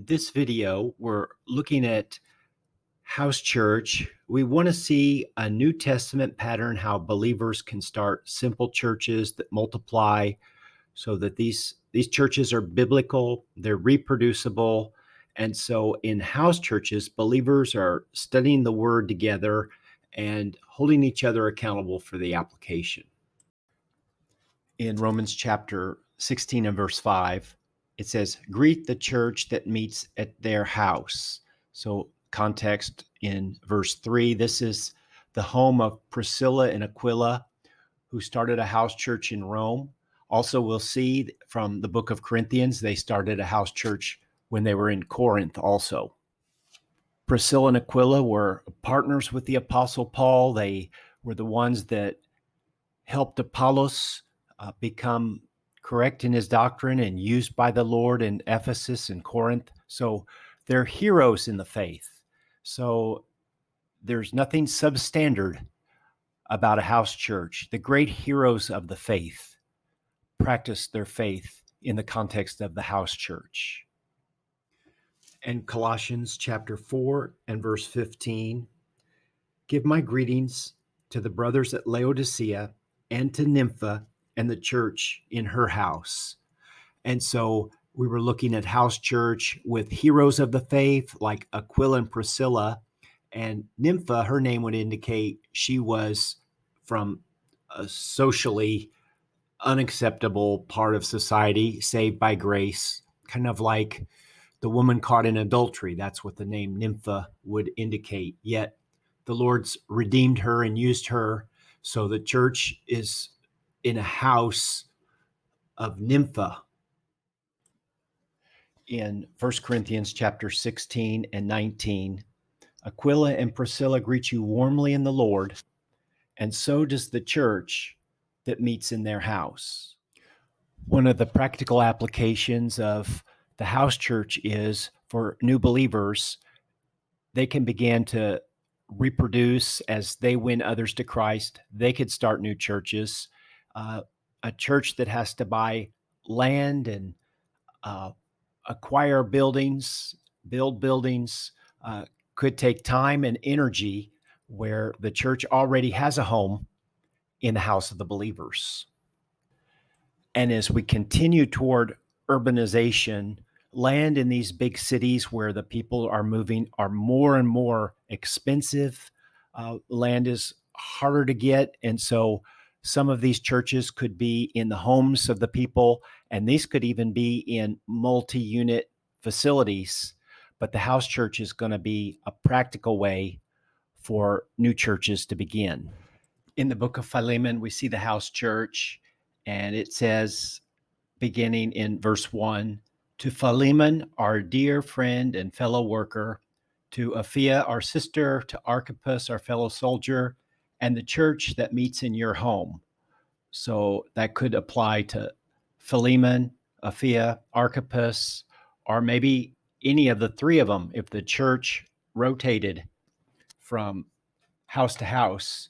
This video, we're looking at house church. We want to see a New Testament pattern, how believers can start simple churches that multiply so that these churches are biblical, they're reproducible. And so in house churches, believers are studying the word together and holding each other accountable for the application. In Romans chapter 16 and verse 5, it says, greet the church that meets at their house. So context in verse 3, this is the home of Priscilla and Aquila, who started a house church in Rome. Also, we'll see from the book of Corinthians, they started a house church when they were in Corinth also. Priscilla and Aquila were partners with the Apostle Paul. They were the ones that helped Apollos become correct in his doctrine and used by the Lord in Ephesus and Corinth. So they're heroes in the faith. So there's nothing substandard about a house church. The great heroes of the faith practiced their faith in the context of the house church. And Colossians chapter 4 and verse 15, give my greetings to the brothers at Laodicea and to Nympha and the church in her house. And so we were looking at house church with heroes of the faith like Aquila and Priscilla, and Nympha, her name would indicate she was from a socially unacceptable part of society, saved by grace, kind of like the woman caught in adultery. That's what the name Nympha would indicate. Yet the Lord's redeemed her and used her. So the church is in a house of Nympha. In 1 Corinthians chapter 16 and 19, Aquila and Priscilla greet you warmly in the Lord, and so does the church that meets in their house. One of the practical applications of the house church is for new believers, they can begin to reproduce as they win others to Christ. They could start new churches. A church that has to buy land and acquire buildings, build buildings, could take time and energy, where the church already has a home in the house of the believers. And as we continue toward urbanization, land in these big cities where the people are moving are more and more expensive. Land is harder to get. And so some of these churches could be in the homes of the people, and these could even be in multi-unit facilities. But the house church is going to be a practical way for new churches to begin. In the book of Philemon, we see the house church, and it says, beginning in verse 1, to Philemon, our dear friend and fellow worker, to Apphia, our sister, to Archippus, our fellow soldier, and the church that meets in your home. So that could apply to Philemon, Apphia, Archippus, or maybe any of the three of them if the church rotated from house to house.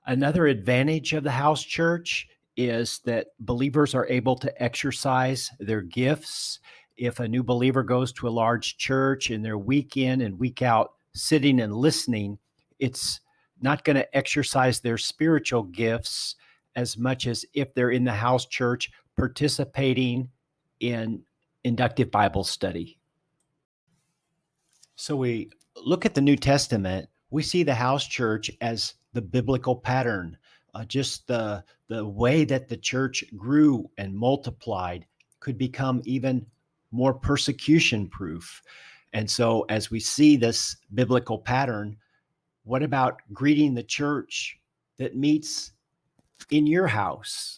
Another advantage of the house church is that believers are able to exercise their gifts. If a new believer goes to a large church and they're week in and week out sitting and listening, it's not going to exercise their spiritual gifts as much as if they're in the house church participating in inductive Bible study. So we look at the New Testament, we see the house church as the biblical pattern. Just the way that the church grew and multiplied could become even more persecution proof. And so as we see this biblical pattern, what about greeting the church that meets in your house?